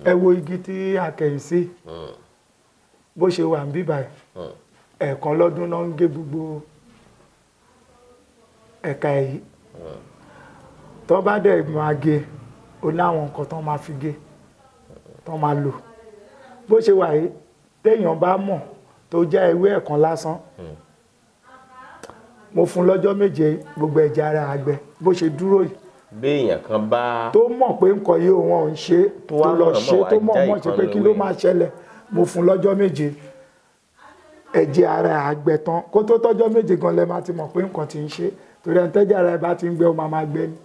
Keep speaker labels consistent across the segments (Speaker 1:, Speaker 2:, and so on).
Speaker 1: ẹ wo igi tí a kẹ̀yìn sí bó ṣe wà ń bíbà ẹ̀ẹ̀kan lọ́dún náà ń gé gbogbo ẹ̀ka èyí tó bá dẹ̀ máa gé o láwọn nǹkan tó máa fi gé tó máa lò bó ṣe wà yìí téèyàn bá mọ̀ tó já ewé ẹ̀kan lásán mo fún lọ́jọ́ 7 gbogbo ẹ̀jẹ̀ ara àgbẹ̀ bó ṣe dúró yìí
Speaker 2: béèyàn kan bá
Speaker 1: tó mọ̀ pé nǹkan yìí wọn ò ń ṣe tó lọ ṣe tó mọ̀ ṣe pé kí ló máa ṣẹlẹ̀ mo fún lọ́jọ́ 7 ẹ̀jẹ̀ ara àgbẹ̀ tán kó tó tọ́jọ́ 7 gan lẹ máa ti mọ̀ pé nǹkan ti ń ṣe torí ẹni tẹ́jẹ̀ ara ẹ bá ti ń gbẹ ó máa gbẹ ni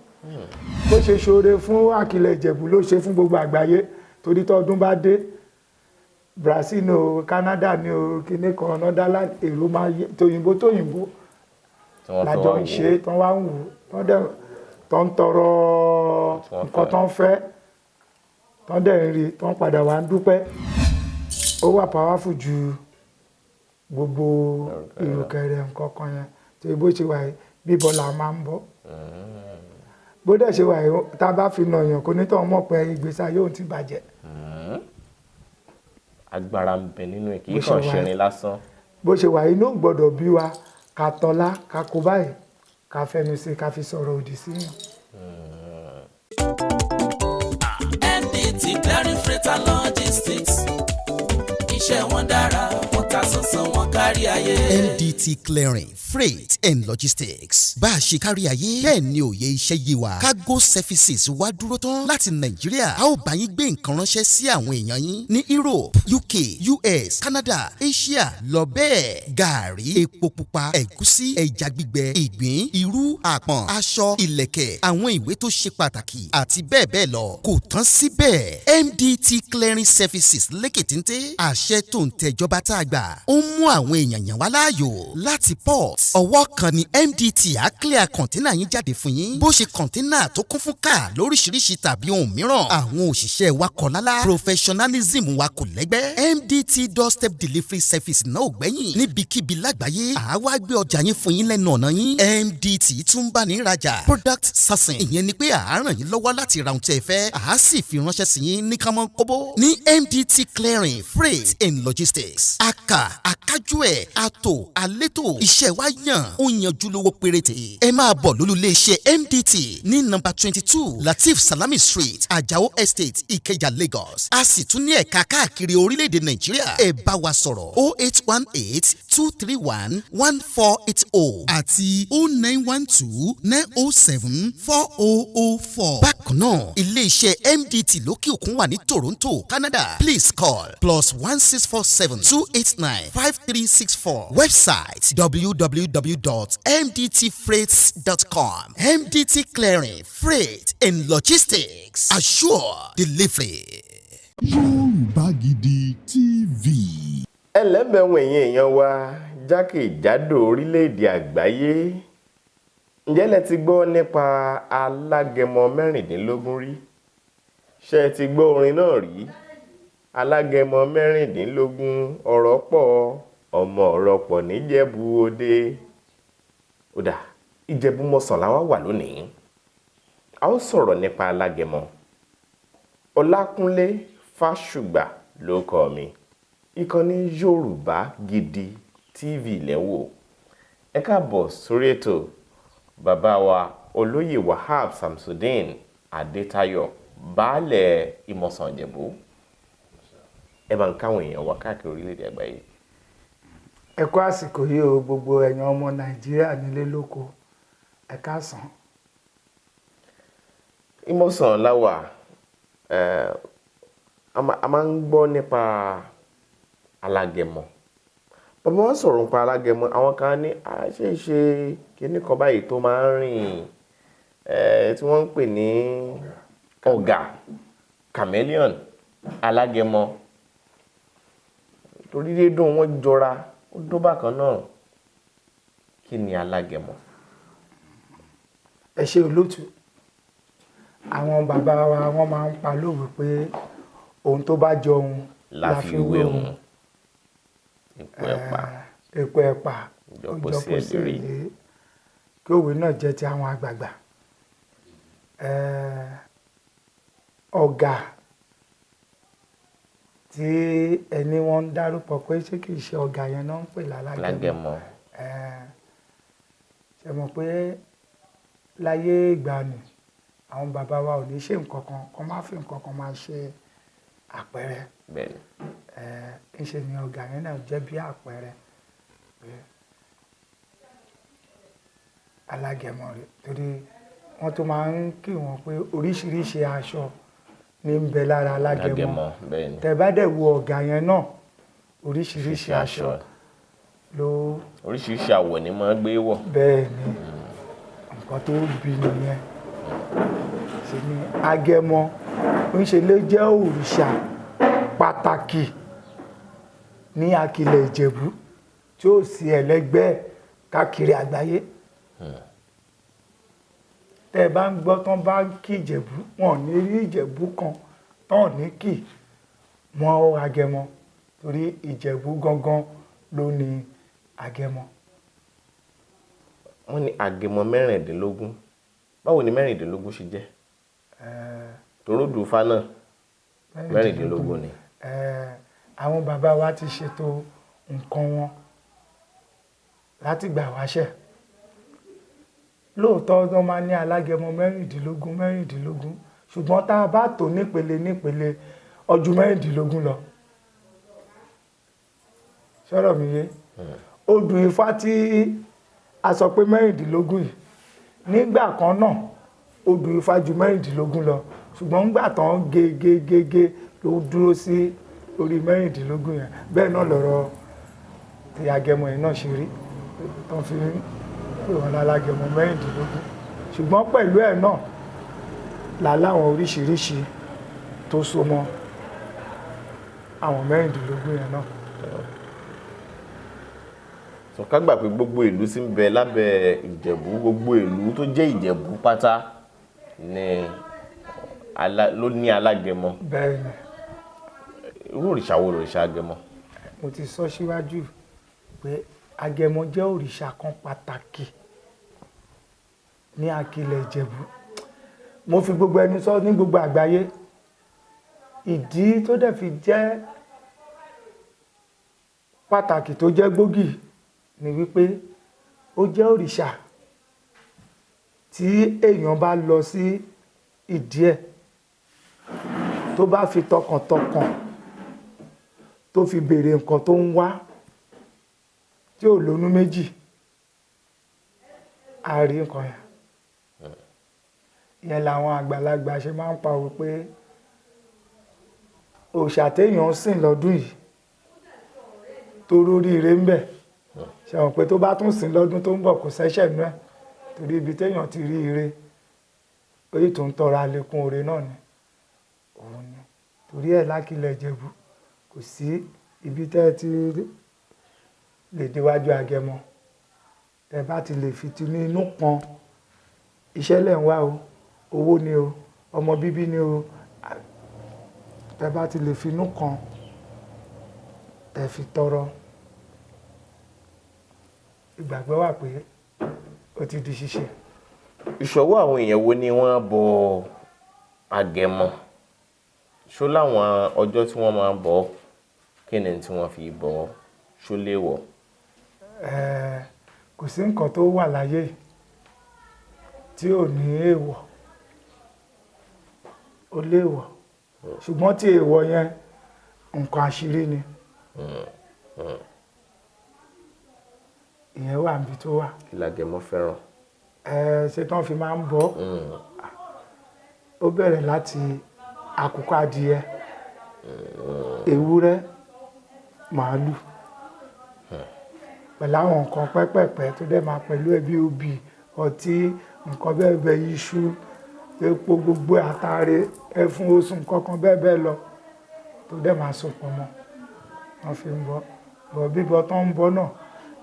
Speaker 1: bó ṣe ṣoore fún Àkìlẹ̀ Ìjẹ̀bú ló ṣe fún gbogbo àgbáyé torí tọ́dún bá dé Brazil ní o Canada ní o kíní kan Netherlands èrò máa yẹ tóyìnbó lájọ ń ṣe tán wá ń wò tán ń tọrọ nǹkan tán fẹ́ tán dẹ̀ ń rí tán padà wá ń dúpẹ́ ó wà powerful ju gbogbo ìrùkẹ̀rẹ̀ nǹkan kan yẹn tó bó ṣe wà bíbọ̀ là máa ń bọ́ bó dẹ̀ ṣe wà tá a bá fi nà yàn kò ní tọ́ mọ̀ pé ìgbésí ayé òun ti bàjẹ́.
Speaker 2: agbára ń bẹ nínú ẹ̀ kì í kàn ṣe ni lásán.
Speaker 1: bó ṣe wà inú gbọ́dọ̀ bí wa ká tọ́lá ká kó báyìí ká fẹnu sí ká fi sọ̀rọ̀ òdì sí yàn.
Speaker 3: NDT Clearing Freight and Logistics iṣẹ́ wọn dára wọ́n ta sánsán wọn kárí ayé.
Speaker 4: NDT Clearing Freight and Logistics bá a ṣe kárí ayé bẹ́ẹ̀ ni òye iṣẹ́ yé wa cargo services wá dúró tán láti Nàìjíríà a ó bá yín gbé nǹkan ránṣẹ́ sí àwọn èèyàn yín ní Europe UK US Canada Asia lọ bẹ́ẹ̀ gàárì epo pupa ẹ̀gúsí ẹja gbígbẹ ìgbín irú àpọ̀n aṣọ ìlẹ̀kẹ̀ àwọn ìwé tó ṣe pàtàkì àti bẹ́ẹ̀ bẹ́ẹ̀ lọ kò tán síbẹ̀ MDT Clearing Services lékètéńté àṣẹ tó ń tẹjọba tá a gbà ó mú àwọn èèyàn yàn wá láàyò láti port ọwọ́ kan ni MDT á clear kọ̀ńténà yín jáde fún yín bó ṣe kọ̀ńténà tó kún fún káà lóríṣiríṣi tàbí ohun mìíràn àwọn òṣìṣẹ́ wa kọ̀ lálá professionalism wa kò lẹ́gbẹ́ MDT doorstep delivery service náà ò gbẹ́yìn níbikíbi lágbàáyé àwa gbé ọjà yín fún yín lẹ́nu ọ̀nà yín MDT tún bá ní ìrajà product sourcing ìyẹn ni pé à á ràn yín lọ́wọ́ láti ra ohun tí ẹ fẹ́ à á sì fi ránṣẹ́ sí yín ní kánmọ́ kóbó ní MDT Clearing Freight and Logistics akájú ẹ̀ àtò àlétò iṣẹ́ wa yàn ó yanjú lówó péréte ẹ máa bọ̀ lólulẹ̀ iṣẹ́ MDT ní nọ́mbà 22 Latif Salami Street Ajao Estate Ikeja Lagos a sì tún ní ẹ̀ka káàkiri orílẹ̀-èdè Nàìjíríà ẹ bá wa sọ̀rọ̀ 08182311480 àti 09129074004. bákan náà ilé-iṣẹ́ MDT lókè òkun wà ní Toronto Canada please call +16472895364 website www.mdtfreights.com MDT Clearing Freight and Logistics assure delivery.
Speaker 5: Yorùbá Gidi TV.
Speaker 2: ẹlẹ́bẹ̀wọ̀n èèyàn wa jákèjádò orílẹ̀-èdè àgbáyé ǹjẹ́ lẹ ti gbọ́ nípa alágẹmọ mẹ́rìndínlógún rí ṣé ẹ ti gbọ́ orin náà rí alágẹmọ mẹ́rìndínlógún ọ̀rọ̀ pọ̀ ọmọ ọ̀rọ̀ pọ̀ níjẹ̀bú òde ó dà Ìjẹ̀bú mọ̀sán làwa wà lónìí a ó sọ̀rọ̀ nípa alágẹmọ Ọlákúnlé Fásùgbà ló kọ mi ìkànnì Yorùbá Gidi TV lẹ́wọ̀ ẹ káàbọ̀ sórí ètò bàbá wa olóyè Wahab Samsudeen Adétayọ̀ baálẹ̀ Ìmọ̀sán Ìjẹ̀bú ẹ bá ń káwọn èèyàn wá káàkiri orílẹ̀-èdè àgbáyé.
Speaker 1: ẹ kú àsìkò yìí o gbogbo ẹ̀yin ọmọ Nàìjíríà nílé lóko ẹ káàsán.
Speaker 2: Ìmọ̀sán láwà a máa ń gbọ́ nípa alágẹmọ bàbá wọn sọ̀rọ̀ nípa alágẹmọ àwọn kan ní àṣeṣe kíní kan báyìí tó máa ń rìn tí wọ́n ń pè ní ọ̀gà chameleon alágẹmọ torí dídùn wọn jọra ó dó bákan náà kí ni alágẹmọ.
Speaker 1: ẹ ṣe olóòtú àwọn bàbá wa wọ́n máa ń pa lóòwe pé ohun tó bá jọ ohun la fi wé ohun epo ẹ̀pà ìjọpọ̀ sí èlé kí òwe náà jẹ́ ti àwọn àgbààgbà ọ̀gà tí ẹni wọ́n ń dárúkọ pé ṣé kìí ṣe ọ̀gá yẹn náà ń pè lálágẹmọ. Ṣe mọ̀ pé láyé ìgbàanì àwọn bàbá wa ò ní ṣe nǹkan kan kọ́ má fi nǹkan kan máa ṣe àpẹẹrẹ. Ńṣe ni ọ̀gá yẹn náà jẹ́ bí àpẹẹrẹ pé alágẹmọ rẹ̀, torí wọ́n tún máa ń kí wọn pé oríṣiríṣi aṣọ ní ń bẹ lára alágẹmọ. Tẹ́ bá dẹ̀ wo ọ̀gá yẹn náà oríṣiríṣi aṣọ ló.
Speaker 2: Oríṣiríṣi àwọ̀ ni máa ń gbé wọ̀.
Speaker 1: Bẹ́ẹ̀ ni nǹkan tó bí nìyẹn. Ṣe ni agẹmọ ń ṣe ló jẹ́ òrìṣà pàtàkì ní akilẹ̀ Ìjẹ̀bú tí ó sì ẹlẹ́gbẹ́ káàkiri àgbáyé. Tẹ́ bá ń gbọ́ tán bá ń kí Ìjẹ̀bú, wọn ò ní rí Ìjẹ̀bú kan tán ò ní kì mọ́ agẹmọ, torí Ìjẹ̀bú gangan ló ní agẹmọ.
Speaker 2: Wọ́n ní agẹmọ mẹ́rìndínlógún. Báwo ni mẹ́rìndínlógún ṣe jẹ́? Toródù Ifá náà mẹ́rìndínlógún ni.
Speaker 1: Àwọn bàbá wa ti ṣètò nǹkan wọn láti gbà wáṣẹ̀. Lóòótọ́ wọ́n máa ní alágẹmọ mẹ́rìndínlógún, ṣùgbọ́n tá a bá tò nípele nípele ọjọ́ mẹ́rìndínlógún lọ. Ṣọ́rọ̀ mi yé? Odù Ifá tí a sọ pé mẹ́rìndínlógún yìí nígbà kan náà odù Ifá ju mẹ́rìndínlógún lọ, ṣùgbọ́n nígbà tán gégégégé ló dúró sí orí mẹ́rìndínlógún yẹn. Bẹ́ẹ̀ náà lọ̀rọ̀ ti agẹmọ yẹn náà ṣe rí, tán fi ń pè wọ́n lálágẹmọ mẹ́rìndínlógún. Ṣùgbọ́n pẹ̀lú ẹ̀ náà láláwọn oríṣiríṣi tó so mọ́ àwọn mẹ́rìndínlógún yẹn náà.
Speaker 2: Sọ ká gbà pé gbogbo ìlú tí ń bẹ lábẹ́ Ìjẹ̀bú, gbogbo ìlú tó jẹ́ Ìjẹ̀bú pátá ló ní alágẹmọ.
Speaker 1: Bẹ́ẹ̀ ni.
Speaker 2: Irú òrìṣà wo lòrìṣà agẹmọ?
Speaker 1: Mo ti sọ síwájú pé agẹmọ jẹ́ òrìṣà kan pàtàkì ní akilẹ̀ Ìjẹ̀bú. Mo fi gbogbo ẹnu sọ ní gbogbo àgbáyé. Ìdí tó dẹ̀ fi jẹ́ pàtàkì tó jẹ́ gbòógì ni wípé ó jẹ́ òrìṣà tí èèyàn bá lọ sí ìdí ẹ̀ tó bá fi tọkàntọkàn tó fi béèrè nǹkan tó ń wá tí ò lónú méjì á rí nǹkan yẹn. Ìyẹn làwọn àgbàlagbà ṣe máa ń pa òwe pé òòṣà téèyàn sìn lọ́dún yìí tó róríire ń bẹ, ṣe mọ̀ pé tó bá tún sìn lọ́dún tó ń bọ̀ kò ṣẹ́ṣẹ̀ nú ẹ̀, torí ibi téèyàn ti rí ire ó yìí tó ń tọrọ àlékún oore náà ni òun ni. Torí ẹ̀ lákilẹ̀ Ìjẹ̀bú kò sí ibi tẹ́ ẹ ti lè déwájú agẹmọ tẹ́ bá ti lè fi tinú inú kan iṣẹ́ lẹ̀ ń wá o, owó ni o, ọmọ bíbí ni o, tẹ́ bá ti lè fi inú kan tẹ́ fi tọrọ, ìgbàgbọ́ wà pé ó ti di ṣíṣe.
Speaker 2: Ìṣọwọ́ àwọn èèyàn wo ni wọ́n bọ agẹmọ? Ṣó láwọn ọjọ́ tí wọ́n máa ń bọ, kí ni tí wọ́n fi bọ, ṣó léèwọ̀?
Speaker 1: Kò sí nǹkan tó wà láyé tí ò ní èèwọ̀, ó léèwọ̀, ṣùgbọ́n tí èèwọ̀ yẹn nǹkan àṣírí ni. Ìyẹn wà níbi tó wà.
Speaker 2: Kí lágẹmọ fẹ́ràn?
Speaker 1: Ṣé tán fi máa ń bọ́? Ó bẹ̀rẹ̀ láti àkùkọ adìẹ, ewúrẹ́, màálù, pẹ̀lú àwọn nǹkan pẹ́pẹ̀pẹ́ tó dẹ̀ máa pẹ̀lú ẹbí obì, ọtí, nǹkan bẹ́ẹ̀ bẹ́ẹ̀, iṣu, epo, gbogbo àtàrẹ, ẹfun, osùn, kankan bẹ́ẹ̀ bẹ́ẹ̀ lọ tó dẹ̀ máa sopọ̀ mọ́ wọ́n fi ń bọ́. Bọ̀ bíbọ tán ń bọ́ náà,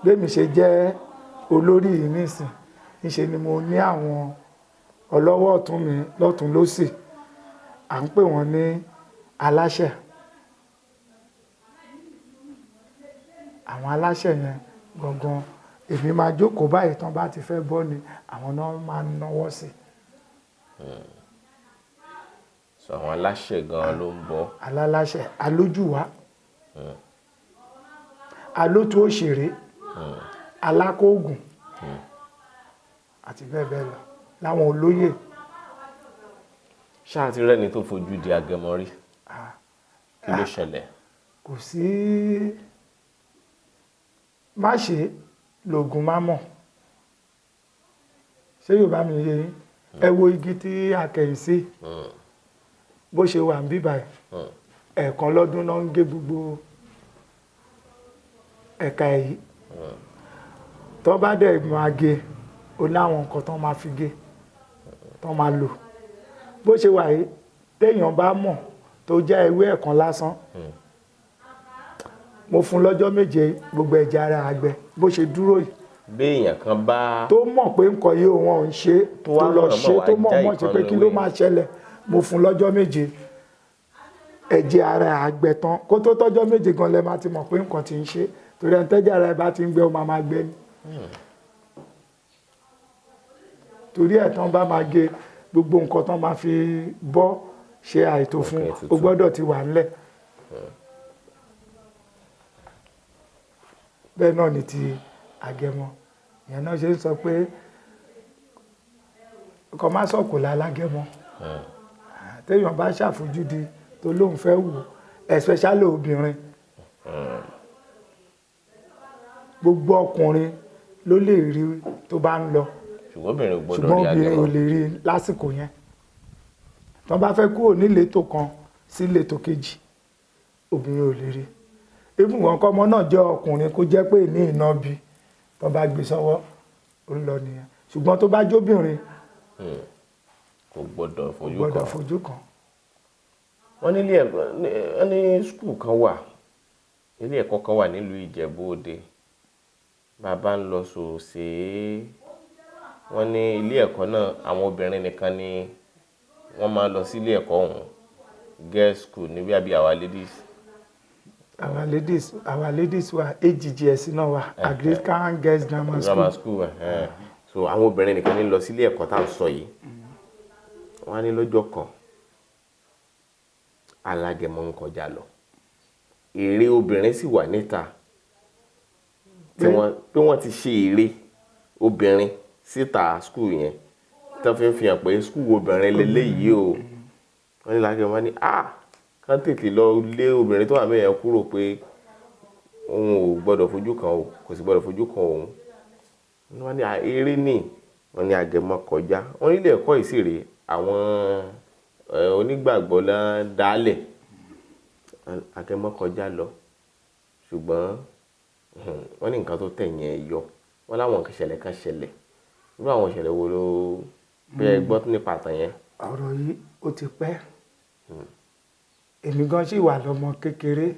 Speaker 1: bẹ́ẹ̀mi ṣe jẹ́ olórí yìí nísìn, níṣe ni mo ní àwọn ọlọ́wọ́ ọ̀tún mi lọ́tún lósì, à ń pè wọ́n ní aláṣẹ. Àwọn aláṣẹ yẹn gangan èmi máa jókòó báyìí tán bá ti fẹ́ bọ́ ni àwọn náà máa náwọ́ sí.
Speaker 2: So àwọn aláṣẹ gan ló ń bọ.
Speaker 1: Aláláṣẹ alójúwá alótú òṣèré alákóògùn àti bẹ́ẹ̀ bẹ́ẹ̀ lọ láwọn olóyè.
Speaker 2: ṣáà ti rẹ́ni tó fojú di Agẹmọ rí? Kí ló ṣẹlẹ̀?
Speaker 1: Kò sí má ṣe lògùn má mọ̀. Ṣé Yorùbá mi yé yín? Ẹ wo igi tí a kẹ̀yìn sí bó ṣe wà ń bíbà ẹ̀ ẹ̀ẹ̀kan lọ́dún náà ń gé gbogbo ẹ̀ka èyí tó bá dẹ̀ máa gé o láwọn nǹkan tó máa fi gé tó máa lò bó ṣe wà yìí téèyàn bá mọ̀ tó jẹ́ ewé ẹ̀kan lásán mo fún lọ́jọ́ méje gbogbo ẹ̀jẹ̀ ara àgbẹ̀ bó ṣe dúró yìí.
Speaker 2: Bí èèyàn kan bá
Speaker 1: tó mọ̀ pé nǹkan yìí wọn ò ń ṣe tó lọ ṣe tó mọ̀ mọ̀ ṣe pé kí ló máa ṣẹlẹ̀ mo fún lọ́jọ́ méje ẹ̀jẹ̀ ara àgbẹ̀ tán kó tó tọ́jọ́ méje gan lẹ máa ti mọ̀ pé nǹkan ti ń ṣe torí ẹni tẹ́jẹ̀ ara ẹ bá ti ń gbẹ ó máa gbẹ ni. torí ẹ̀ tán bá máa gé gbogbo nǹkan tán máa fi bọ́ ṣe àìtó fún ó gbọ́dọ̀ ti wà ńlẹ̀. bẹ́ẹ̀ náà ni ti Agẹmọ ìyẹn náà ṣe ń sọ pé ọkọ̀ má sọ̀kò lálágẹmọ téèyàn bá ṣàfojúdi tó lóun fẹ́ wò especially obìnrin gbogbo ọkùnrin ló lè rí tó bá ń lọ ṣùgbọ́n obìnrin ò lè rí lásìkò yẹn tó bá fẹ́ kúrò níletò kan sí ìletò kejì obìnrin ò lè rí ibùgbọ́n kọ́mọ náà jẹ́ ọkùnrin kó jẹ́ pé ní iná bí tó bá gbé sọ́wọ́ ó lọ nìyẹn ṣùgbọ́n tó bá jóbìnrin
Speaker 2: kò gbọ́dọ̀
Speaker 1: fojú kan.
Speaker 2: wọ́n nílé ẹ̀kọ́ wọ́n ní skul kan wà ilé ẹ̀kọ́ kan wà nílùú Ìjẹ̀bú Òde bàbá ń lọ sòsè wọ́n ní ilé ẹ̀kọ́ náà àwọn obìnrin nìkan ni wọ́n máa lọ sí ilé ẹ̀kọ́ ọ̀hún girls school ní bí àbí our ladies wà AGGS náà wà Anglican Girls Grammar School. So àwọn obìnrin nìkan ní lọ sí ilé ẹ̀kọ́ tá à ń sọ yìí wọ́n á ní lọ́jọ́ kan Alágẹmọ ń kọjá lọ ère obìnrin sì wà níta tí wọ́n ti ṣe ère obìnrin síta skul yẹn tó fi hàn pé skul obìnrin lélẹ́yìí o wọ́n ní Alágẹmọ ní kán tètè lọ lé obìnrin tó wà mẹ́yẹn kúrò pé òun ò gbọ́dọ̀ fojú kan o kò sì gbọ́dọ̀ fojú kan òun wọ́n ní ère ní wọ́n ní Agẹmọ kọjá wọ́n nílé ẹ̀kọ́ ìsèrè àwọn onígbàgbọ́ la dálẹ̀ Agẹmọ kọjá lọ ṣùgbọ́n wọ́n ní nǹkan tó tẹ̀yìn ẹ̀ yọ wọ́n láwọn ìṣẹ̀lẹ̀ kan ṣẹlẹ̀ irú àwọn ìṣẹ̀lẹ̀ wo ló bẹ́ẹ̀ gbọ́ nípa àtàn yẹn.
Speaker 1: ọ̀rọ̀ yìí ó ti pẹ́ èmi gan sì wà lọ́mọ kékeré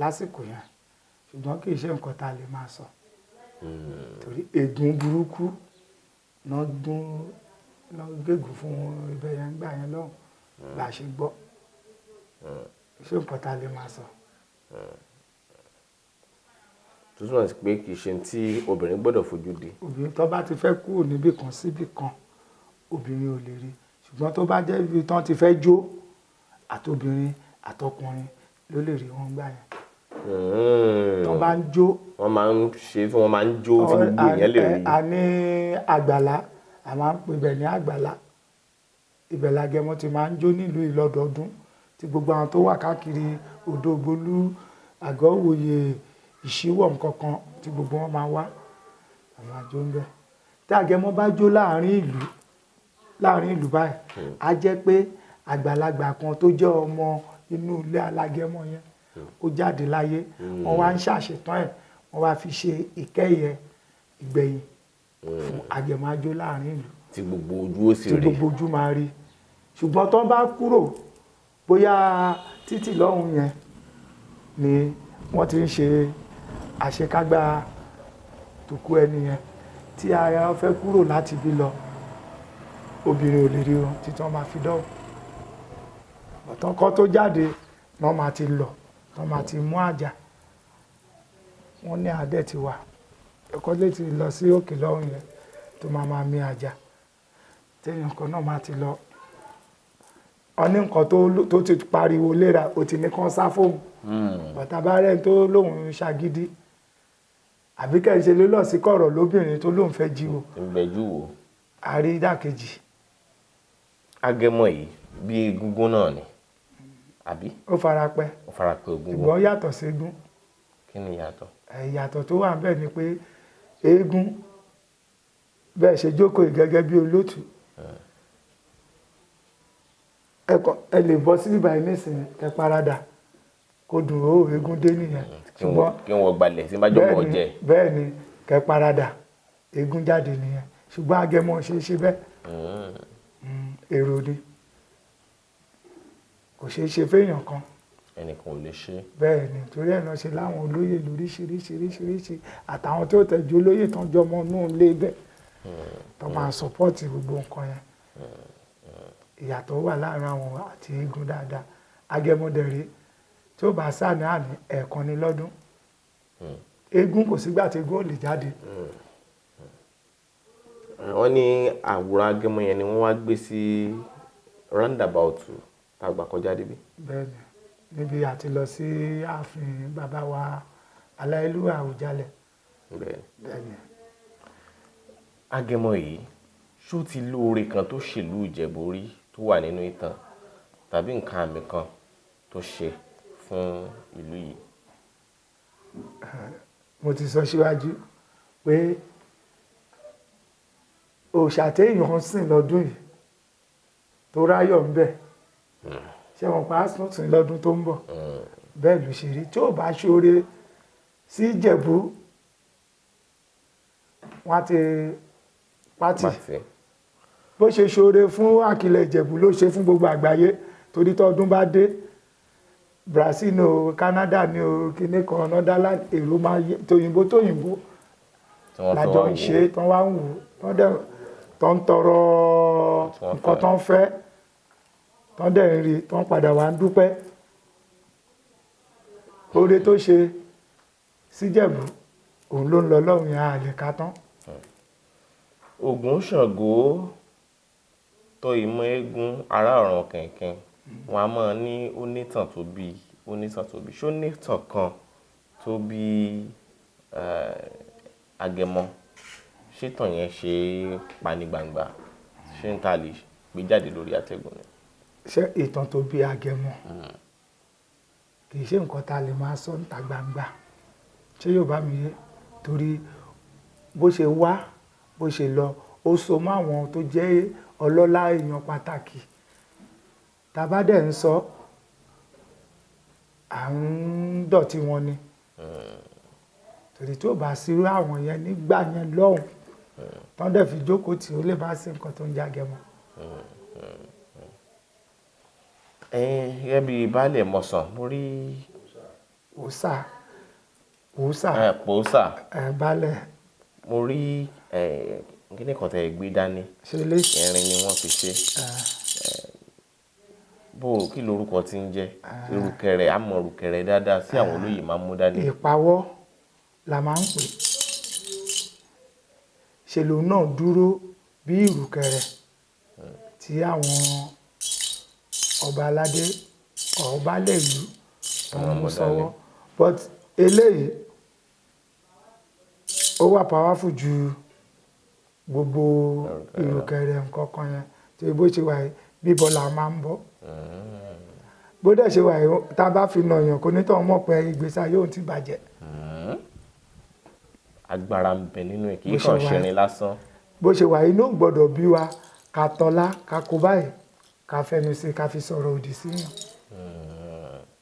Speaker 1: lásìkò yẹn ṣùgbọ́n kì í ṣe nǹkan tá a lè máa sọ torí ègún burúkú náà gégùn fún ibẹ̀ yẹn gbà yẹn lọ́hùn là ṣe gbọ́ ṣé nǹkan tá a lè máa sọ.
Speaker 2: tó túmọ̀ sí pé kì í ṣe tí obìnrin gbọ́dọ̀ fojú di.
Speaker 1: obìnrin tó bá ti fẹ́ kúrò níbì kan síbì kan obìnrin ò lè rí ṣùgbọ́n tó bá jẹ́ ibi tán ti fẹ́ jó àtobìnrin àtọkùnrin ló lè rí wọn gbà yẹn. tó bá ń jó
Speaker 2: wọ́n máa ń ṣe tí wọ́n máa ń jó tí gbogbo èèyàn lè rí.
Speaker 1: a ní àgbàlá a máa ń pè bẹ̀ ní àgbàlá ibẹ̀ l'Agẹmọ ti máa ń jó nílùú ìlọ́dọọdún tí gbogbo àwọn tó wà káàkiri odò Ògbólú àgọ́ òwòye ìṣíwọ̀ nǹkankan tí gbogbo wọn máa wá àwọn àjò ń bẹ tí Agẹmọ bá jó láàrin ìlú báyìí á jẹ́ pé àgbàlagbà kan tó jẹ́ ọmọ inú ilé Alágẹmọ yẹn ó jáde láyé wọ́n wá ń ṣàṣetán ẹ̀ wọ́n wá fi ṣe ìkẹyẹ ìgbẹ̀yìn fún Agẹmọ ajó láàrin ìlú
Speaker 2: tí gbogbo ojú ó sì rí
Speaker 1: tí gbogbo ojú máa rí ṣùgbọ́n tó bá kúrò bóyá títì lọ́hùn yẹn ni wọ́n ti ń ṣe àṣekágbá tòkú ẹni yẹn tí ara fẹ́ kúrò láti bí lọ obìnrin ò lè rí wọn títí wọ́n máa fi dọ́wọ́ ọ̀tán kan tó jáde náà máa ti lọ náà máa ti mú àjà wọ́n ní àdẹ́ ti wà ẹ̀kọ́ lè ti lọ sí òkè lọ́hùn yẹn tó máa mi àjà téèyàn kan náà máa ti lọ wọ́n ní nǹkan tó ti pariwo léra ó ti ní kán sá fóun bàtà bá rẹ̀ tó lóun ṣàgídí àbí kẹ́ṣe ló lọ sí kọ̀rọ̀ lóbìnrin tó lóun fẹ́ jí o
Speaker 2: ìgbẹ́jú wo.
Speaker 1: àrí ìdàkejì.
Speaker 2: Agẹmọ yìí bí egúngún náà ni àbí.
Speaker 1: ó farapẹ́
Speaker 2: egúngún.
Speaker 1: ṣùgbọ́n yàtọ̀ sí egún.
Speaker 2: kí ni ìyàtọ̀.
Speaker 1: ìyàtọ̀ tó wà níbẹ̀ ni pé eégún bẹ́ẹ̀ ṣe jókòó yìí gẹ́gẹ́ bí olótù ẹ lè bọ́ sí ibà nísìnyí ẹ parada kó dùn ó eégún dé nìyẹn. ṣùgbọ́n
Speaker 2: kí wọ́n gbalẹ̀ sí bá jọ wọ́n jẹ.
Speaker 1: bẹ́ẹ̀ ni kẹ parada eégún jáde nìyẹn ṣùgbọ́n Agẹmọ ṣe bẹ́ẹ̀ èrò ni kò ṣeé ṣe fẹ́yàn kan.
Speaker 2: ẹnìkan ò lè ṣe.
Speaker 1: bẹ́ẹ̀ ni torí ẹ̀ náà ṣe láwọn olóyè lóríṣiríṣiríṣiríṣi àtàwọn tó tẹ̀jú olóyè tán jọmọ inú ilé bẹ́ẹ̀ tó máa sọpọ́ọ̀tì gbogbo nǹkan yẹn. ìyàtọ̀ wà láàrin àwọn àti eégún dáadáa. Agẹmọ dẹ̀rẹ́ tí ó bá sáà ní àní ẹ̀ẹ̀kan ní lọ́dún eégún kò sígbà tí eégún ò lè jáde.
Speaker 2: wọ́n ní àwòrán Agẹmọ yẹn ni wọ́n wá gbé sí roundabout tàgbà kọjá débi.
Speaker 1: bẹ́ẹ̀ni níbi àti lọ sí ààfin bàbá wa Aláìlúwà Àwùjalẹ̀. bẹ́ẹ̀ni.
Speaker 2: Agẹmọ yìí ṣó ti lóore kan tó ṣèlú Ìjẹ̀bú rí tó wà nínú ìtàn tàbí nǹkan àmì kan tó ṣe fún ìlú yìí.
Speaker 1: mo ti sọ síwájú pé òòṣà téèyàn sìn lọ́dún yìí tó ráyọ̀ ń bẹ̀ ṣé wọn pa á sìn lọ́dún tó ń bọ̀ bẹ́ẹ̀ ló ṣe rí tí ò bá ṣoore sí Ìjẹ̀bú wọ́n ti pátì bó ṣe ṣoore fún Àkìlẹ̀ Ìjẹ̀bú ló ṣe fún gbogbo àgbáyé torí tọ́dún bá dé Brazil ní o Canada ní o kíní kan Netherlands èrò máa yẹ tóyìnbó lájọ ń ṣe tán wá ń wò tán ń tọrọ nǹkan tán fẹ́ tán dẹ̀ ń rí tán padà wá ń dúpẹ́ oore tó ṣe síjẹ̀bú òun ló ń lọ lọ́run yẹn àlè ká tán.
Speaker 2: Ògún Ṣàngó tó ìmọ̀ eégún ará ọ̀ràn kẹ̀kẹ́ wọn a máa ní onítàn tó bí ṣó nítàn kan tó bí Agẹmọ ṣétàn yẹn ṣe pani gbangba ṣé n ta lè gbé jáde lórí àtẹ̀gùn ni.
Speaker 1: ṣé ìtàn tó bí Agẹmọ kì í ṣe nǹkan tá a lè máa sọ níta gbangba ṣé yóò bá mi yé torí bó ṣe wá bó ṣe lọ ó so mọ́ àwọn tó jẹ́ ọlọ́lá èèyàn pàtàkì tàbá dẹ̀ ń sọ à ń dọ̀tí wọn ni torí tí ó bá sírú àwọn yẹn nígbà yẹn lọ́hùn tán dẹ̀ fi jókòó tí ó lè bá sí nǹkan tó ń jágẹmọ.
Speaker 2: gẹ́gẹ́ bí baálẹ̀ mọ̀sán mo rí
Speaker 1: òòsà baálẹ̀
Speaker 2: mo rí kíní kan tẹ̀ gbé dání irin ni wọ́n fi ṣe bó kí lorúkọ tí ń jẹ́ ìrùkẹ̀rẹ̀ àmọ́ ìrùkẹ̀rẹ̀ dáadáa sí àwọn olóyè máa ń mú dání.
Speaker 1: ìpawọ́ la máa ń pè ṣe lòun náà dúró bí ìrùkẹ̀rẹ̀ tí àwọn ọba aládé ọ̀ọ́bálẹ̀ ìlú tó ń mú sọ́wọ́ but eléyìí ó wà powerful ju gbogbo ìrùkẹ̀rẹ̀ nǹkan kan yẹn tí bó ṣe wà bíbọ la máa ń bọ́ bó dẹ̀ ṣe wà tá a bá fi nà yàn kò ní tọ́ mọ̀ pé ìgbésí ayé òun ti bàjẹ́.
Speaker 2: agbára ń bẹ nínú ẹ̀ kì í kàn ṣẹrin lásán.
Speaker 1: bó ṣe wà inú gbọ́dọ̀ bí wa ká tọ́lá ká kó báyìí ká fẹnu sí ká fi sọ̀rọ̀ òdì sí yàn.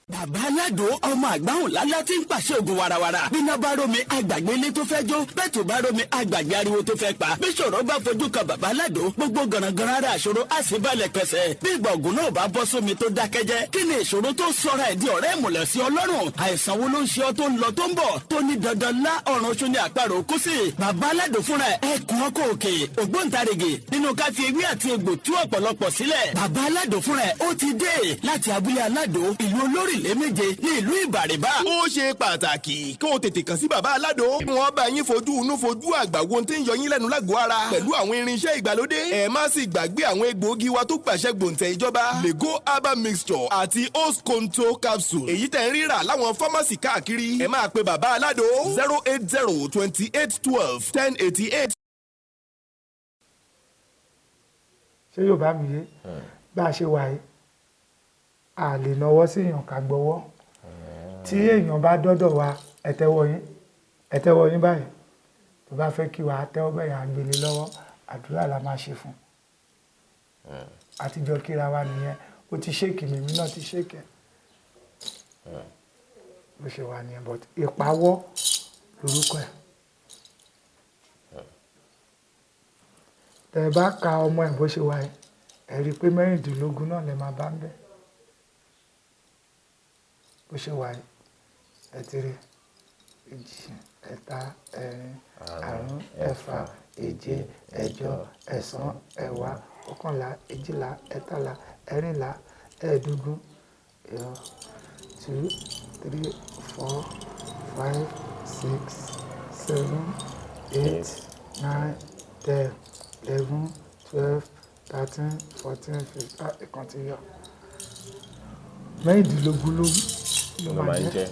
Speaker 6: Bàbá Aládò ọmọ àgbáhùn lálá tí ń pàṣẹ ògùn warawara. Bíná bá rómi àgbàgbé ilé tó fẹ́ jó. Bẹ́ẹ̀ tó bá rómi àgbàgbé ariwo tó fẹ́ pa. Bí ṣòro bá fojú kan Bàbá Aládò, gbogbo gànàgànà ara àṣòro á sì balẹ̀ pẹ̀sẹ̀. Bí ìgbà ògùn náà bá bọ́ sómi tó dákẹ́jẹ́. Kí ni ìṣòro tó sọra ẹ̀ di ọ̀rẹ́ ìmùlẹ̀ sí Ọlọ́run? Àìsàn wo ló ń ṣe ọ tó ń lọ tó ń bọ̀? Tó ní dandan lá ọ̀run oṣù ní àparò kú sí. Bàbá Aládò fúnra ẹ̀ kún ọkọ̀ òkè. Ògbóǹtarìgì nínú ká fi ewé àti egbò tú ọ̀pọ̀lọpọ̀ sílẹ̀. Bàbá Aládò fúnra ẹ̀ ó ti dé láti abúlé Aládò ìlú olórí lé méje ní ìlú Ìbàrìbà. ó ṣe pàtàkì kó o tètè kàn sí bàbá Aládò. wọ́n bá yín fojú inú fojú àgbà wo tí ń yọ yín lẹ́nu lágọ̀ọ́ ara pẹ̀lú àwọn irinṣẹ́ ìgbàlódé. ẹ má sì gbàgbé àwọn egbòogi wa tó gbàṣẹ gbòǹtẹ̀ ìjọba Lego herbal mixture àti Osconto capsule. èyí tẹ̀ ń rírà láwọn fámásì káàkiri. ẹ máa pe bàbá Aládò 08028121088.
Speaker 1: ṣé yóò bá mi yé bá a ṣe wà yìí a lè nawọ́ sí èèyàn ká gbọ́wọ́ tí èèyàn bá dọ́dọ̀ wa ẹ tẹ́wọ́ yín báyìí tó bá fẹ́ kí wa tẹ́wọ́ bẹ́yàn àgbélé lọ́wọ́ àdúrà la máa ṣe fún àtijọ́ kíra wa nìyẹn ó ti ṣèkì mímí náà ti ṣèkì bó ṣe wà nìyẹn but ìpawọ́ lórúkọ ẹ̀ tẹ́ bá ka ọmọ ẹ̀ bó ṣe wà ẹ̀ rí i pé mẹ́rìndínlógún náà lè máa bá ń bẹ̀ bó ṣe wà ẹ̀ ti rí èjì ẹ̀ta ẹ̀rin àrún ẹ̀fà èje ẹ̀jọ ẹ̀sán ẹ̀wá ọ̀kànlá èjìlá ẹ̀tàlá ẹ̀rìnlá ẹ̀ẹ́dógún 2 3 4 5 6 7 8 9 10 11 12 13 14 15 ìkan ti yọ mẹ́rìndínlógún ló máa jẹ́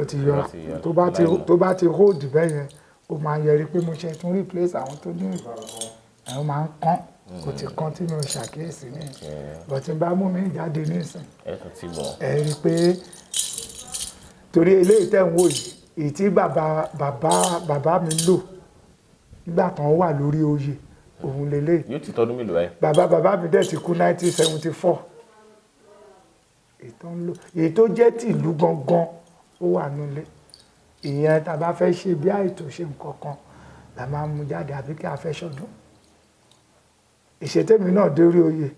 Speaker 1: ó ti yọ tó bá ti hold bẹ́ẹ̀ yẹn ó máa yẹri pé mo ṣe tún replace àwọn tó ní àwọn máa ń kán kò ti kán tí mi ò ṣàkíyèsí ní bọ̀ tí n bá mú mi jáde nísìn ẹ rí i pé torí eléyìí tẹ̀ ń wò yìí èyí tí bàbá mi lò nígbà kan wà lórí oyè òun lélẹ̀
Speaker 2: yóò ti tọdún mélòó ẹ.
Speaker 1: bàbá mi dẹ̀ ti kú 1974 èyí tó jẹ́ tìlú gangan ó wà nílé ìyẹn tá a bá fẹ́ ṣe bí àìtò ṣe nǹkan kan la máa ń mú jáde àbí kí a fẹ́ ṣọdún ìṣètèmí náà dórí oyè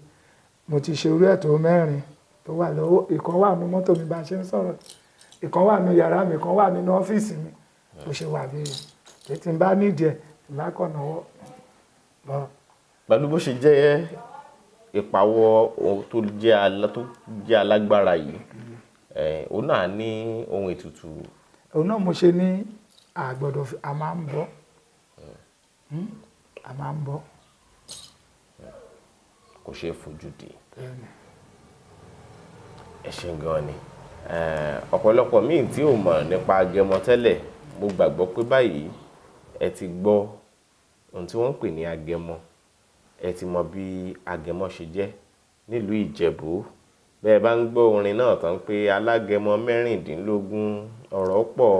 Speaker 1: mo ti ṣe orí ẹ̀tọ́ 4 tó wà lọ́wọ́ ìkan wà nínú mọ́tò mi bá ṣe ń sọ̀rọ̀ ìkan wà nínú yàrá mi ìkan wà nínú ọ́fíìsì mi bó ṣe wà bí i tí n bá nídìí ẹ̀ tí n bá kàn náwó bọ́.
Speaker 2: pẹ̀lú bó ṣe jẹ́ ìpawọ́ tó jẹ́ alágbára yìí òun náà ní ohun ètùtù.
Speaker 1: òun náà mo ṣe ní àgbọ̀dọ̀ a máa ń bọ́
Speaker 2: kò ṣeé fojú di ẹ ṣé gan ni ọ̀pọ̀lọpọ̀ míì tí ò mọ̀ nípa agẹmọ tẹ́lẹ̀ mo gbàgbọ́ pé báyìí ẹ ti gbọ́ ohun tí wọ́n ń pè ní agẹmọ ẹ ti mọ bí agẹmọ ṣe jẹ́ nílùú Ìjẹ̀bú bẹ́ẹ̀ bá ń gbọ́ orin náà tán pé alágẹmọ mẹ́rìndínlógún ọ̀rọ̀ pọ̀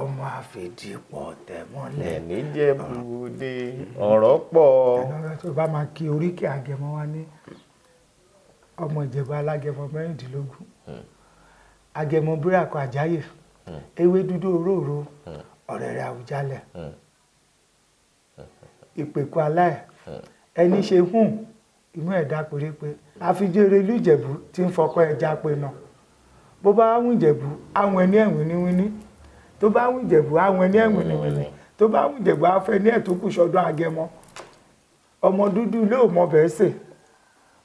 Speaker 1: ọmọ àfẹ̀dìpọ̀ tẹ̀mọ́lẹ̀
Speaker 2: níjẹ̀bú-Òde ọ̀rọ̀ pọ̀.
Speaker 1: ẹ̀nà tó bá máa kí oríkì agẹmọ wá ní ọmọ Ìjẹ̀bú alágẹmọ mẹ́rìndínlógún agẹmọ búràkọ àjáyè ewé dúdú òróró ọ̀rẹ̀rẹ̀ àwùjalẹ̀ ìpèkú aláì ẹni ṣe inú ẹ̀dá pérépé àfijére ìlú Ìjẹ̀bú tí ń fọkọ ẹja pé náà bó bá wù Ìjẹ̀bú àwọn ẹni ẹ̀wìn níwíní tó bá wù Ìjẹ̀bú àwọn ẹni ẹ̀wìn níwíní tó bá wù Ìjẹ̀bú afẹ́ ní ẹ̀tọ́ kù sọdún agẹmọ ọmọ dúdú ilé ò mọ bẹ́ẹ̀ sè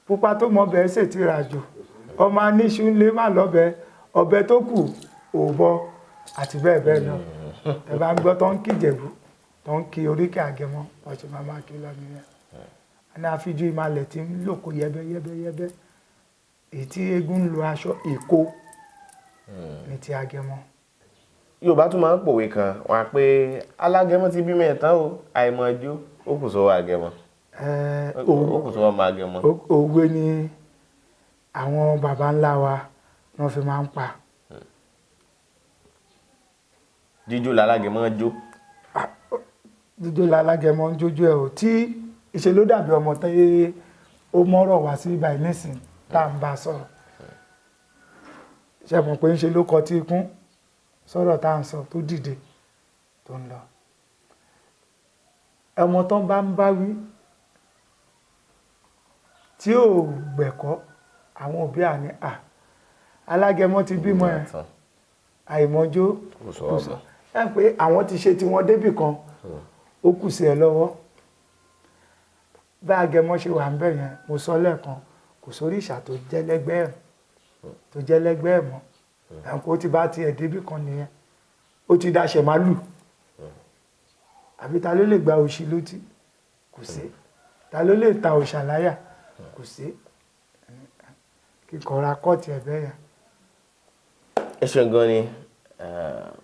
Speaker 1: pupa tó mọ bẹ́ẹ̀ sè ti rà jù ọmọ aníṣu ńlé má lọ́bẹ̀ ọbẹ̀ tó kù òbọ àti bẹ́ẹ̀ bẹ́ẹ̀ náà ẹ bá ń gbọ́ tó ń kí Ìjẹ̀bú tó ń kí oríkì agẹmọ ọ̀ṣẹ̀ máa kí lọ́nà yẹn ní àfijú ìmàlẹ̀ tí ń lò kó yẹ́bẹ́yẹ́bẹ́ èyí tí eégún ń lo aṣọ ìkó ní ti agẹmọ.
Speaker 2: Yorùbá tún máa ń pòwe kan wọn á pé alágẹmọ ti bímọ ẹ̀tàn o àìmọ̀ ẹjọ́ ó kù sọ́wọ́ agẹmọ ó kù sọ́wọ́ ọmọ agẹmọ.
Speaker 1: òwe ni àwọn baba ńlá wa wọ́n fi máa ń pa.
Speaker 2: jíjó lálágẹmọ jó.
Speaker 1: jíjó lálágẹmọ ń jójú ẹ o tí ìṣe ló dàbí ọmọ tẹ́ ó mọ́rọ̀ wá sí ibà nísìn tá à ń bá sọ̀rọ̀ ṣe mọ̀ pé ń ṣe ló kọ tí ikún sọ̀rọ̀ tá à ń sọ tó dìde tó ń lọ ọmọ tó bá ń bá wí tí ò gbẹ̀kọ́ àwọn òbí àní alágẹmọ ti bímọ ẹ̀ àìmọ́jó kò sọ ẹ̀ pé àwọn ti ṣe tí wọ́n débì kan ó kù sí ẹ lọ́wọ́ bá agẹmọ ṣe wà ń bẹ̀ yẹn mo sọ lẹ́ẹ̀kan kò sórí ìṣà tó jẹ́ lẹ́gbẹ́ ẹ̀ tó jẹ́ lẹ́gbẹ́ ẹ̀ mọ́ ẹ̀kọ́ ti bá tiẹ̀ débì kan nìyẹn ó ti daṣẹ̀ málù àbí ta ló lè gba òṣì lótí kò sí ta ló lè ta òṣà láyà kò sí kíkọra kọ́ọ̀tì ẹ̀bẹ́ yẹn.
Speaker 2: ẹ ṣeun gan ni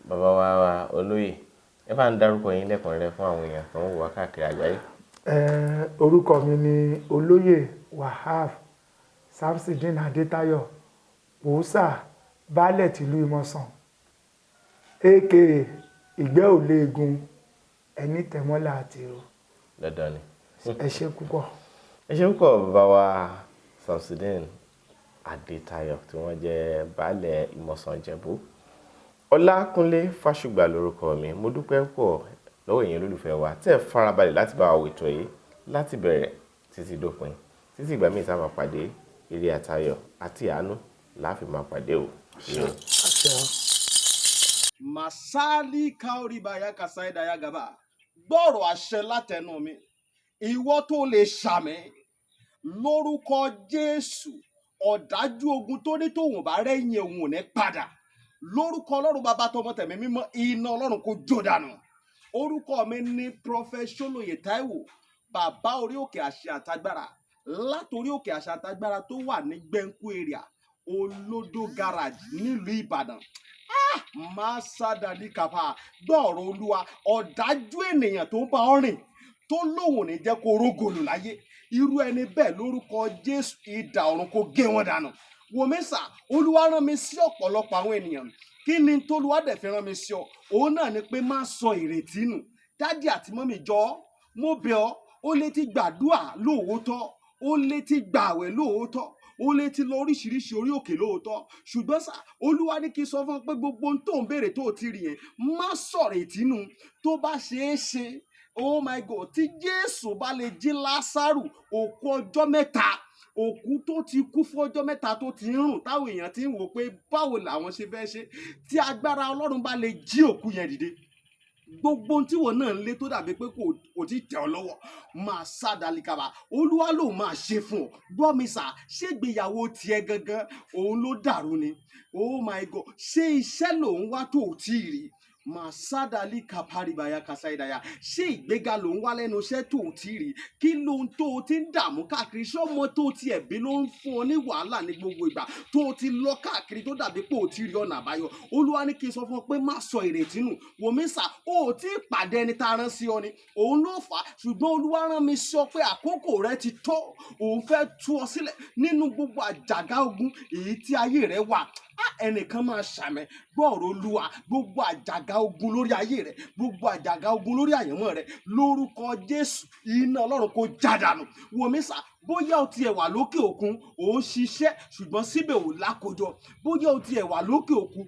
Speaker 2: bàbá wa olóyè ẹ bá ń dárúkọ yín lẹ́kùnrẹ́rẹ́ fún àwọn èèyàn tó ń wò wá káàkiri àgbáyé.
Speaker 1: orúkọ mi ni olóyè Wahab Samsudeen Adétayọ̀ òòsà baálẹ̀ tìlú Ìmọ̀sán aka ìgbẹ́ òléegun ẹni tẹ̀mọ́lá àti èrò.
Speaker 2: dandan ni.
Speaker 1: ẹ ṣé púpọ̀.
Speaker 2: ẹ ṣé púpọ̀ bàbá wa Samsudeen Adétayọ̀ tí wọ́n jẹ́ baálẹ̀ Ìmọ̀sán Ìjẹ̀bú. Ọlákúnlé Fásùgbà lórúkọ mi. Mo dúpẹ́ pọ̀ lọ́wọ́ èèyàn olólùfẹ́ wa tẹ́ farabalẹ̀ láti bá wa wètò yìí láti bẹ̀rẹ̀ títí dópin títí ìgbà míì tá a máa pàdé ire àtayọ̀ àti àánú láàfin máa pàdé o.
Speaker 6: Masali kaoribaya kasaidaya gaba gbọ́rọ̀ àṣẹ látẹnu mi ìwọ tó lè ṣàmì lórúkọ Jésù ọ̀dájú ogun tó ní tòun bá rẹ́yìn òun ò ní padà lórúkọ Ọlọ́run bàbá tọmọ tẹ̀mí mímọ́ iná Ọlọ́run kò jó dànù. Orúkọ mi ní Prophet Ṣólóyè Táíwò bàbá orí òkè àṣẹ àtagbára látòrí òkè àṣẹ àtagbára tó wà ní Gbẹ̀ǹkú area Olódó garage nílùú Ìbàdàn. Máa sádàlí kàfà gbọ́ọ̀rọ̀ Olúwa ọ̀dájú ènìyàn tó ń bá ọ rìn tó lóun ní jẹ́ kó rógòlù láyé irú ẹni bẹ́ẹ̀ lórúkọ Jésù idà ọ̀run kó gé wọn dànù. Wòmísà Olúwa rán mi sí ọ̀pọ̀lọpọ̀ àwọn ènìyàn kí ni tólúwa dẹ̀ fi rán mi sí ọ òun náà ni pé má sọ ìrètí nù. Dádì àti mọ́mì jọ̀ọ́ mo bẹ̀ ọ́ ó lè ti gbàdúà lóòótọ́ ó lè ti gbààwẹ̀ lóòótọ́ ó lè ti lọ oríṣiríṣi orí òkè lóòótọ́ ṣùgbọ́n sá Olúwa ní kí n sọ fún ọ pé gbogbo ohun tó ń béèrè tó ti rí yẹn má sọ̀rọ̀ ìtínú tó bá ṣeé ṣe oh my God tí Jésù bá lè jí Lásárù òkú ọjọ́ mẹ́ta òkú tó ti kú fún ọjọ́ mẹ́ta tó ti ń rùn táwọn èèyàn ti ń wò pé báwo làwọn ṣe fẹ́ ṣe tí agbára Ọlọ́run bá lè jí òkú yẹn dìde gbogbo ohun tí wọn náà ń lé tó dàbí pé kò tí tẹ̀ ọ́ lọ́wọ́ máa sádàlíkàbà Olúwa ló máa ṣe fún ọ gbọ́ mi sà ṣégbéyàwó tiẹ̀ gangan òun ló dàrú ni oh my God ṣé iṣẹ́ lòun wá tó ò tí ì rí màsádàlì kàpárìbàyà kàsáìdàyà ṣé ìgbéga ló ń wá lẹ́nu iṣẹ́ tó o ti rí kí ló ń tó o ti ń dààmú káàkiri ṣọ́mọ tó o ti ẹ̀bí ló ń fún ọ ní wàhálà ní gbogbo ìgbà tó o ti lọ káàkiri tó dàbí pé o ti rí ọ̀nà àbáyọ Olúwa ní kí n sọ fún ọ pé má sọ ìrètí nù wòmísà o ò tí ì pàdé ẹni tá a rán sí ọ ni òun ló fà á ṣùgbọ́n Olúwa rán mi sọ pé àkókò rẹ ti tó òun fẹ́ tú ọ sílẹ̀ nínú gbogbo àjàgà ogun èyí tí ayé rẹ wà ẹnìkan máa ṣàmẹ gbọ́ọ̀rọ̀ Olúwa gbogbo àjàgà ogun lórí ayé rẹ gbogbo àjàgà ogun lórí àyànmọ́ rẹ lórúkọ Jésù iná Ọlọ́run kó jádànù wòmísà bóyá o tiẹ̀ wà lókè òkun ò ń ṣiṣẹ́ ṣùgbọ́n síbẹ̀ ò lákòjọ bóyá o tiẹ̀ wà lókè òkun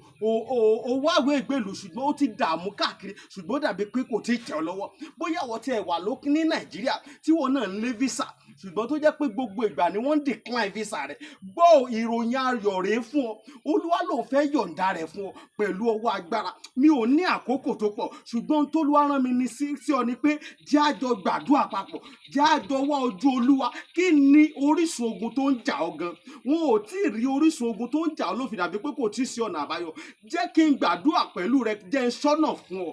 Speaker 6: ò wáwé ìgbèlú ṣùgbọ́n ó ti dààmú káàkiri ṣùgbọ́n ó dàbí pé kò tí ì tẹ̀ ọ́ lọ́wọ́ bóyá o tiẹ̀ wà lókè ní Nàìjíríà tí wọn náà ń lé visa ṣùgbọ́n tó jẹ́ pé gbogbo ìgbà ni wọ́n ń decline visa rẹ̀ gbọ́ ìròyìn ayọ̀ rèé fún ọ Olúwa ló fẹ́ yọ̀ǹda rẹ̀ fún ọ pẹ̀lú ọwọ́ agbára mi ò ní àkókò tó pọ̀ ṣùgbọ́n t'Olúwa rán mi ní sí ọ ni pé jẹ́ a jọ gbàdúrà papọ̀ jẹ́ a jọ wá ojú Olúwa kí ni orísun ogun tó ń jà ọ́ gan wọn ò tí ì rí orísun ogun tó ń jà ọ́ ló fi dàbí pé kò tí ì sí ọ̀nà àbáyọ jẹ́ kí n gbàdúrà pẹ̀lú rẹ jẹ́ n ṣọ́nà fún ọ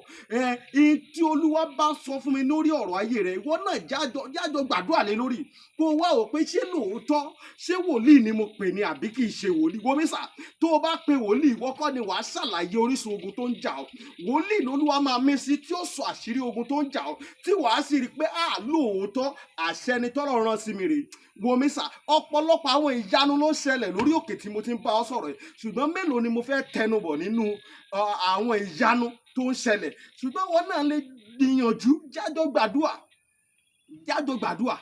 Speaker 6: tí Olúwa bá sọ fún mi lórí ọ̀rọ̀ ayé rẹ ìwọ náà jájọ gbàdúrà lé lórí kó wá ò pé ṣé lóòótọ́ ṣé wòlíì ni mo pè ní àbí kì í ṣe wòlíì wòmísà tó o bá pe wòlíì ìwọ kọ́ ni wàá ṣàlàyé orísun ogun tó ń jà ọ́ wòlíì lolúwa máa mí sí tí ó sọ àṣírí ogun tó ń jà ọ́ tí wàá sì rí i pé lóòótọ́ àṣẹ ni tọ́lọ́run rán sí mi rè wòmísà ọ̀pọ̀lọpọ̀ àwọn ìyanu ló ṣẹlẹ̀ lórí òkè tí mo ti ń bá ọ sọ̀rọ̀ yìí ṣùgbọ́n mélòó ni mo fẹ́ tẹnubọ̀ nínú àwọn ìyanu tó ń ṣẹlẹ̀ ṣùgbọ́n wọn náà lè gbìyànjú jájọ gbàdúà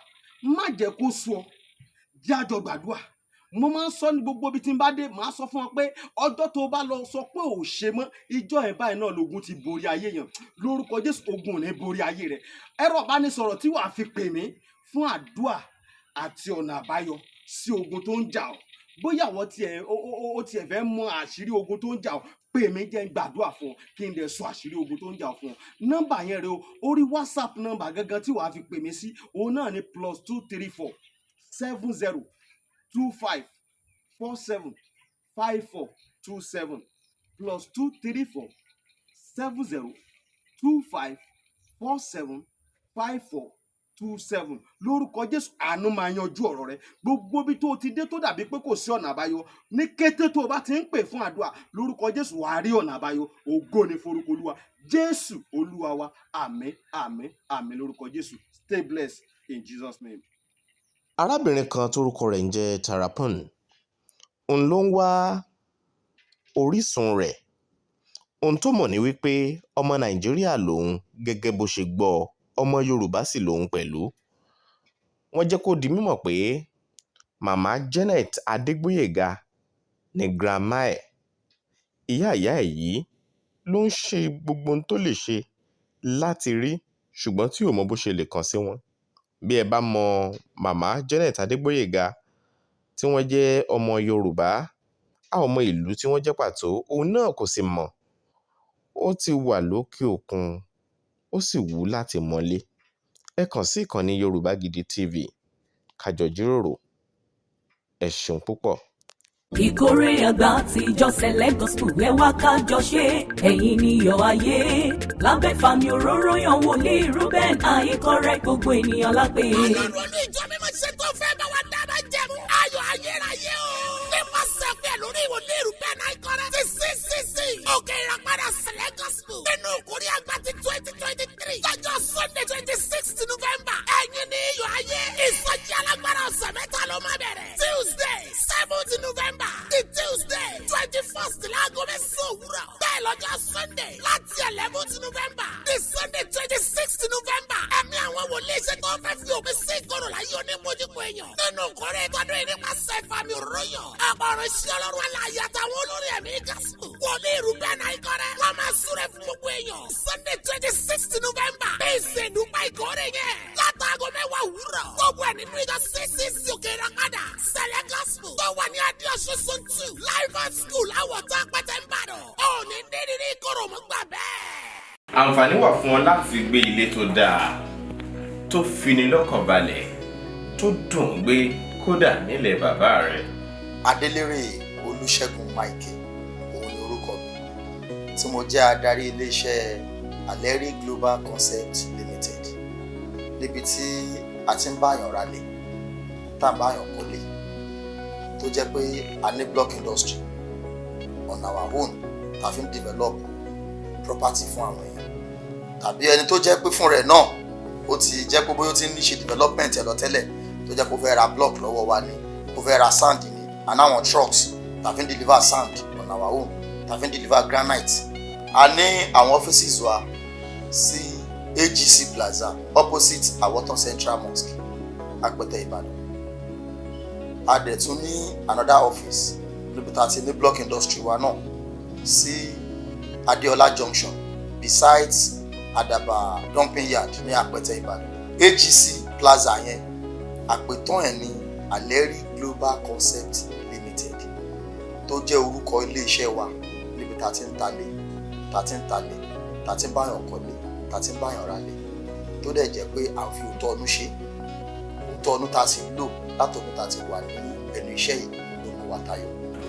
Speaker 6: má jẹ́ kó sú ọ jájọ gbàdúà mo máa ń sọ ní gbogbo ibi tí n bá dé màá sọ fún ọ pé ọjọ́ tó bá lọ sọ pé ò ṣe mọ́ ìjọ ẹ̀ báyìí náà lógun ti borí ayé yẹn lórúkọ Jésù ogun ò ní borí ayé rẹ ẹ̀rọ ìbánisọ̀rọ̀ tí wàá fi pè mí fún àdúà àti ọ̀nà àbáyọ sí ogun tó ń jà ọ́ bóyá àwọn tiẹ̀ fẹ́ mọ àṣírí ogun tó ń jà ọ́ pè mí jẹ́ ń gbàdúrà fún ọ kí n lè sọ àṣírí ogun tó ń jà ọ́ fún ọ nọ́mbà yẹn rẹ o orí WhatsApp nọ́mbà gangan tí wàá fi pè mí sí òun náà ni +234 70 25 47
Speaker 7: 5427 plus 234 70 25 47 54 27. Lórúkọ Jésù, àánú máa yanjú ọ̀rọ̀ rẹ. Gbogbo bí tó ti dé tó dàbí pé kò sí ọ̀nà àbáyọ, ní kété tó o bá ti ń pè fún àdúrà, lórúkọ Jésù wàá rí ọ̀nà àbáyọ. Ògo ni forúkọ Olúwa. Jésù Olúwa wa. Àmín, àmín, àmín lórúkọ Jésù. Stay blessed in Jesus' name.
Speaker 2: Arábìnrin kan tórúkọ rẹ̀ ń jẹ́ Tarapon, òun ló ń wá orísun rẹ̀. Ohun tó mọ̀ ní wípé ọmọ Nàìjíríà lòun, gẹ́gẹ́ bó ṣe gbọ́, ọmọ Yorùbá sì lòun pẹ̀lú. Wọ́n jẹ́ kó di mímọ̀ pé màmá Janet Adégbóyèga ni grandma ẹ̀. Ìyá ẹ̀ yìí ló ń ṣe gbogbo ohun tó lè ṣe láti rí, ṣùgbọ́n tí ò mọ bó ṣe lè kàn sí wọn. Bí ẹ bá mọ màmá Janet Adégbóyèga tí wọ́n jẹ́ ọmọ Yorùbá, ọmọ ìlú tí wọ́n jẹ́ pàtó, òun náà kò sì mọ̀. Ó ti wà lókè òkun, ó sì wù láti mọ́lé. Ẹ kàn sí ìkànnì Yorùbá Gidi TV ká jọ jíròrò. Ẹ ṣeun púpọ̀.
Speaker 8: Ìkórè àgbà ti ìjọ Select Gospel ẹ wá ká jọ ṣe, ẹ̀yin ni iyọ̀ ayé. Lábẹ́ fàmì òróró yan wòlíì Reuben Ayíkọ́rẹ́, gbogbo ènìyàn lápè.
Speaker 3: Ọlọ́run olú ìjọ mímọ́ ṣe tó fẹ́ bá wa dábàá jẹ̀mú. Ayọ̀ ayérayé o. Nípasẹ̀ pé lórí wòlíì Reuben Ayíkọ́rẹ́ ti CCC. Òkè ìràpadà Select Gospel. Nínú ìkórè àgbà ti 2023. Lọ́jọ́ Sunday 26th November. Ẹ̀yin ni iyọ̀ ayé. Ìsọjí alágbára ọ̀sẹ̀ mẹ́ta ló máa bẹ̀rẹ̀. Tuesday 7th November. The Tuesday 21st láago mẹ́sàn-án òwúrọ̀. Bẹ́ẹ̀ lọ́jọ́ Sunday láti 11th November. The Sunday 26th November. Ẹ̀mí àwọn wòlíì ṣe tó fẹ́ fi òpin sí ìkorò láyé onímọ̀júkọ èèyàn. Nínú ìkórè ìtọ́jú yìí nípasẹ̀ ìfàmì òróyàn. Àpọ̀rọ̀ iṣẹ́ Ọlọ́run aláàyè àtàwọn olórí ẹ̀mí gospel. Wòlíì Reuben Ayíkọ́rẹ́. Wọ́n máa súre fún gbogbo èèyàn. Sunday 26th November. Bí ìsèdúpá ìkórè yẹn. Látàgọ́ mẹ́wàá òwúrọ̀. Gbogbo ẹ̀ nínú ìjọ CCC òkè ìràpadà Select Gospel. Tó wà ní Adéọ̀ṣun Suntu. Life at School àwọ̀tá pẹ̀tẹ́ ń bàdàn. Òní dídí ní ìkorò mú gbà bẹ́ẹ̀.
Speaker 2: Àǹfààní wà fún ọ láti gbé ilé tó dáa, tó fini lọ́kàn balẹ̀, tó dùn gbé kódà nílẹ̀ bàbá rẹ̀.
Speaker 9: Adélérè Olúṣẹ́gun Michael, òun ni orúkọ mi, tí mo jẹ́ adarí iléeṣẹ́ Aleri Global Concept Limited, níbi tí a ti ń báyàn ralẹ̀, tá ń báyàn kọ́lé, tó jẹ́ pé a ní block industry on our own, tá fi ń develop property fún àwọn èèyàn, tàbí ẹni tó jẹ́ pé fún rẹ̀ náà ó ti jẹ́ pé bóyá ó ti ń ṣe development ẹ̀ lọ tẹ́lẹ̀, tó jẹ́ pé ó fẹ́ ra block lọ́wọ́ wa ni, ó fẹ́ ra sand ni, and àwọn trucks tá fi ń deliver sand on our own, tá fi ń deliver granite. A ní àwọn offices wa sí AGC Plaza opposite Awotan Central Mosque, Apẹtẹ Ìbàdàn. A dẹ̀ tún ní another office níbi tá a ti ní block industry wa náà sí Adeola Junction besides Adaba dumping yard ní Apẹtẹ Ìbàdàn. AGC Plaza yẹn àpètàn ẹ̀ ní Aleri Global Concept Limited, tó jẹ́ orúkọ iléeṣẹ́ wa níbi tá a ti ń talé, tá a ti ń báyàn kọ́lé, tá a ti ń báyàn ralé, tó dẹ̀ jẹ́ pé à ń fi òótọ́ ọdún ṣe, òótọ́ ọdún tá a sì ń lò látọ̀dún tá a ti wà ní ẹnu iṣẹ́ yìí ló mú wa tayọ.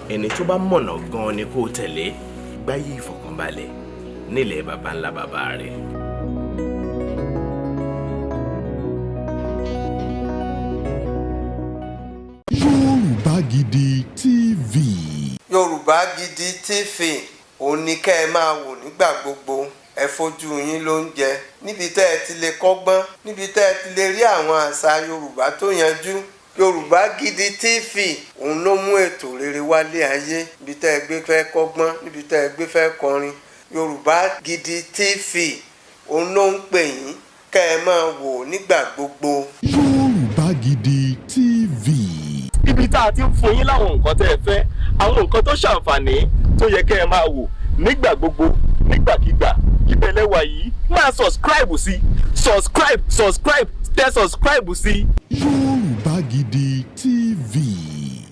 Speaker 2: Ẹni tó bá mọ̀nà gan-an ni kó tẹ̀lé, gbáyé ìfọ̀kànbalẹ̀ nílẹ̀ baba ńlá bàbá rẹ̀.
Speaker 5: Yorùbá Gidi TV.
Speaker 10: Yorùbá Gidi TV òun ni kẹ́ ẹ máa wò nígbà gbogbo. Ẹ fojú yín ló ń jẹ níbi tẹ́ ẹ ti lè kọ́gbọ́n, níbi tẹ́ ẹ ti lè rí àwọn àṣà Yorùbá tó yanjú. Yorùbá Gidi TV òun ló mú ètò rere wálé ayé, níbi tẹ́ ẹ gbé fẹ́ kọ́gbọ́n, níbi tẹ́ ẹ gbé fẹ́ kọrin. Yorùbá Gidi TV òun ló ń pè yín kẹ́ ẹ máa wò nígbà gbogbo.
Speaker 5: Yorùbá Gidi TV.
Speaker 11: Ibi tá a ti ń fún yín láwọn nǹkan tẹ́ ẹ fẹ́, àwọn nǹkan tó ṣàǹfààní tó yẹ kẹ́ ẹ máa wò nígbà gbogbo, nígbàkigbà. Ìbẹ̀lẹ̀ wà yìí máa subscribe sí, subscribe tẹ subscribe sí.
Speaker 5: Yorùbá Gidi TV.